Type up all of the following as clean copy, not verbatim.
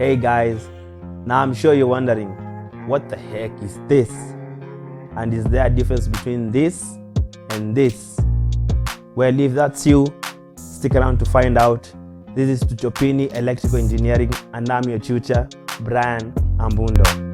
Hey guys, now I'm sure you're wondering, what the heck is this? And is there a difference between this and this? Well, if that's you, stick around to find out. This is Tutopini Electrical Engineering, and I'm your tutor, Brian Ambundo.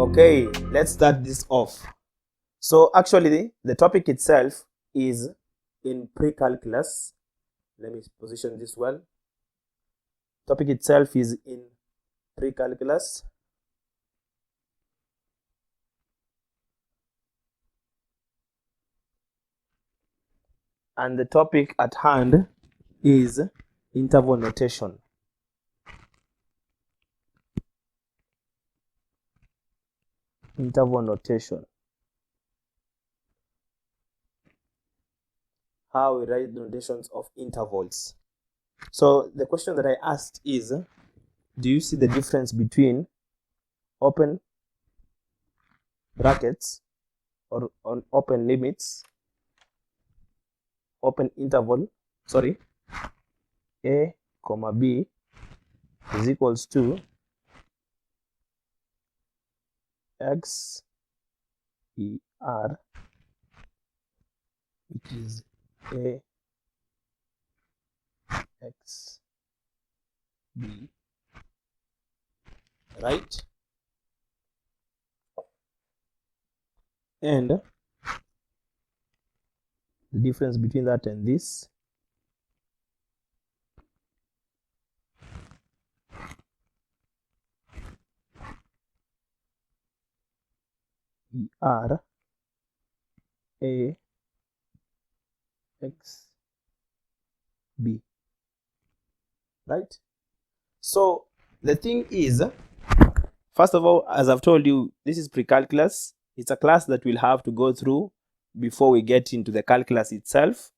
Okay, let's start this off. So actually, the topic itself is in Precalculus. Let me position this well. Topic itself is in Precalculus. And the topic at hand is interval notation. Interval notation. How we write the notations of intervals. So the question that I asked is, do you see the difference between open brackets or on open limits, open interval, a comma b is equals to x er, which is a x b, right? And the difference between that and this er a x b, right? So the thing is, first of all, as I've told you, this is Precalculus. It's a class that we'll have to go through before we get into the calculus itself.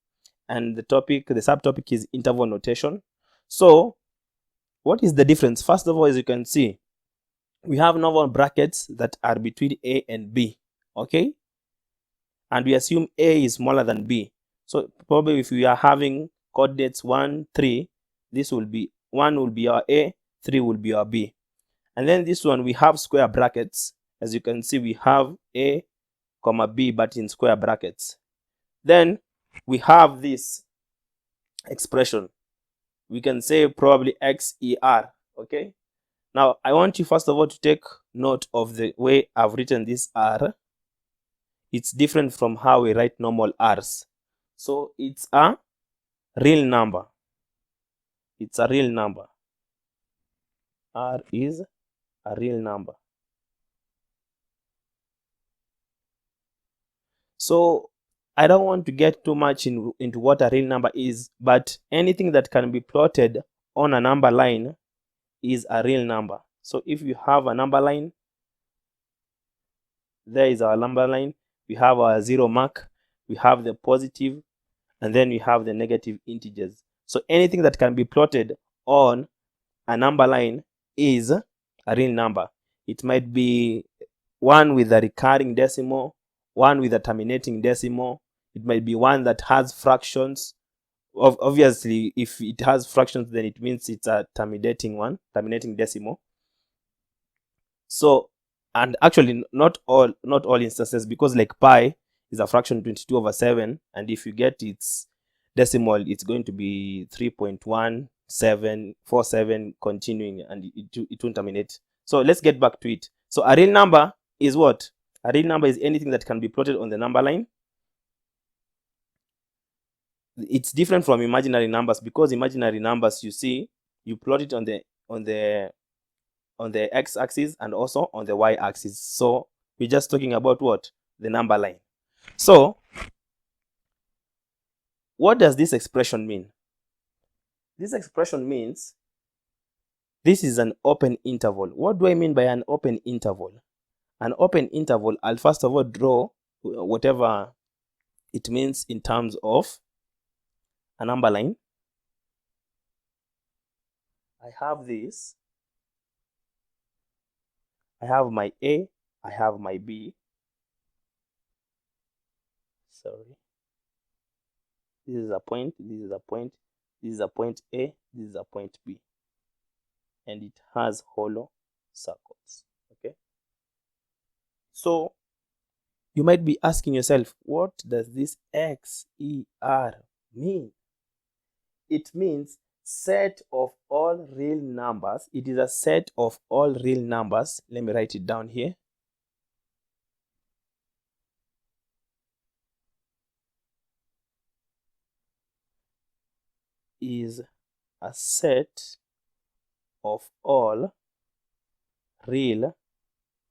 And the subtopic is interval notation. So what is the difference? First of all, as you can see, we have normal brackets that are between a and b, okay? And we assume a is smaller than b. So probably if we are having coordinates 1, 3, this will be 1 will be our a, 3 will be our b. And then this one, we have square brackets. As you can see, we have a comma b, but in square brackets. Then we have this expression. We can say probably xer, okay? Now, I want you first of all to take note of the way I've written this r. It's different from how we write normal r's. So it's a real number. It's a real number. R is a real number. So I don't want to get too much into what a real number is, but anything that can be plotted on a number line is a real number. So if you have a number line, there is our number line. We have our 0 mark, we have the positive, and then we have the negative integers. So anything that can be plotted on a number line is a real number. It might be one with a recurring decimal, one with a terminating decimal. It might be one that has fractions. Obviously, if it has fractions, then it means it's a terminating decimal. So, and actually not all instances, because like pi is a fraction 22/7, and if you get its decimal, it's going to be 3.1747 continuing, and it won't terminate. So let's get back to it. So a real number is what? A real number is anything that can be plotted on the number line. It's different from imaginary numbers, because imaginary numbers, you see, you plot it on the x-axis and also on the y-axis. So we're just talking about what? The number line. So what does this expression mean? This expression means this is an open interval. What do I mean by an open interval? An open interval, I'll first of all draw whatever it means in terms of a number line. I have this. I have my A, I have my B. Sorry. This is a point, this is a point, this is a point A, this is a point B. And it has hollow circles. Okay. So you might be asking yourself, what does this XER mean? It means set of all real numbers. It is a set of all real numbers. Let me write it down here. Is a set of all real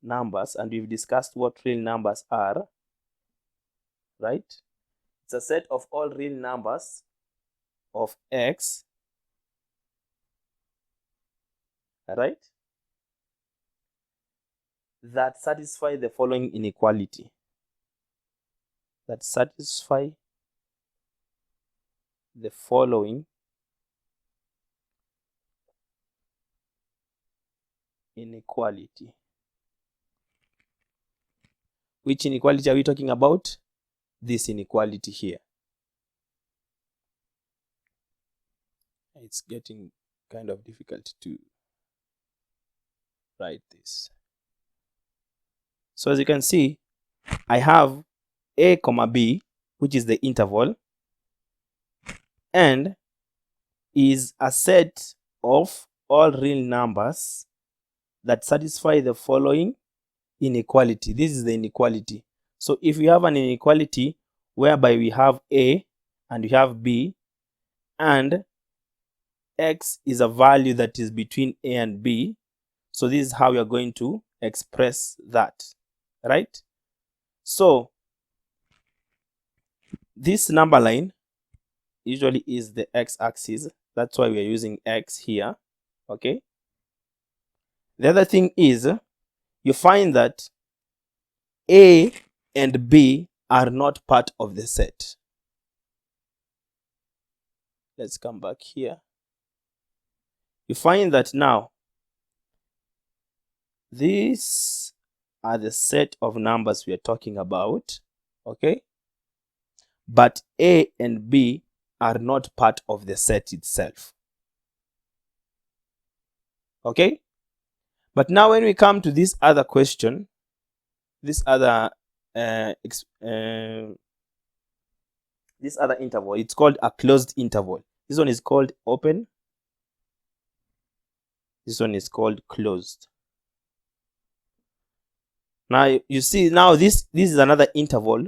numbers, and we've discussed what real numbers are, right? It's a set of all real numbers of X, right, that satisfy the following inequality. That satisfy the following inequality. Which inequality are we talking about? This inequality here. It's getting kind of difficult to write this. So as you can see, I have A comma B, which is the interval, and is a set of all real numbers that satisfy the following inequality. This is the inequality. So if we have an inequality whereby we have A and we have B, and X is a value that is between A and B, so this is how we are going to express that, right? So this number line usually is the x-axis. That's why we are using X here, okay? The other thing is, you find that A and B are not part of the set. Let's come back here. You find that now these are the set of numbers we are talking about, okay? But A and B are not part of the set itself, okay? But now when we come to this other question, this other interval, it's called a closed interval. This one is called open. This one is called closed. Now you see, now this is another interval,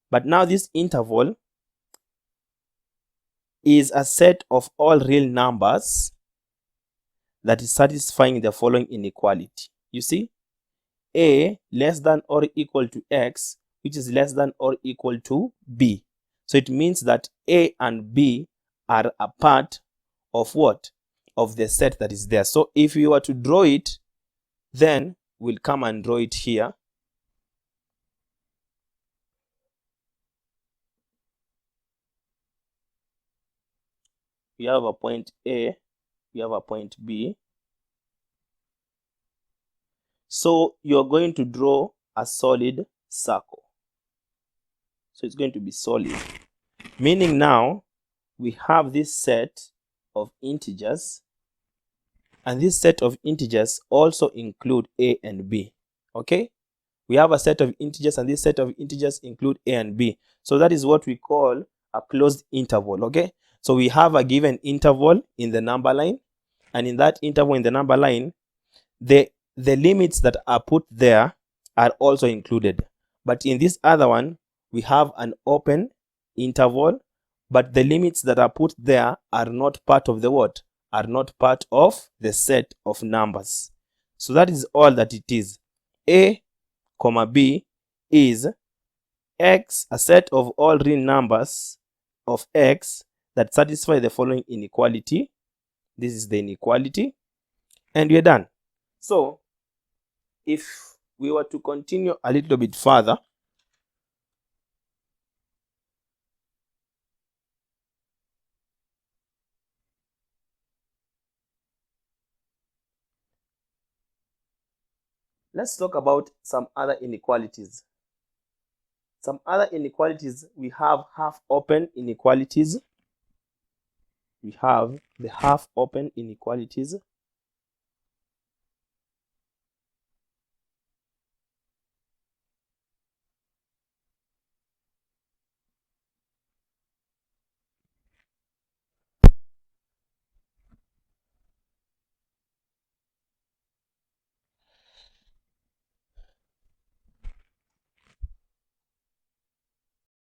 but now this interval is a set of all real numbers that is satisfying the following inequality. You see, A less than or equal to X, which is less than or equal to B. So it means that A and B are a part of what? Of the set that is there. So if we were to draw it, then we'll come and draw it here. We have a point A, we have a point B. So you're going to draw a solid circle. So it's going to be solid. Meaning now we have this set of integers, and this set of integers also include A and B. Okay? We have a set of integers, and this set of integers include A and B. So that is what we call a closed interval. Okay? So we have a given interval in the number line, and in that interval in the number line, the limits that are put there are also included. But in this other one, we have an open interval, but the limits that are put there are not part of the what? Are not part of the set of numbers. So that is all that it is. A comma B is X, a set of all real numbers of X that satisfy the following inequality. This is the inequality, and we're done. So if we were to continue a little bit further, Let's talk about some other inequalities. Some other inequalities, we have half-open inequalities. We have the half-open inequalities.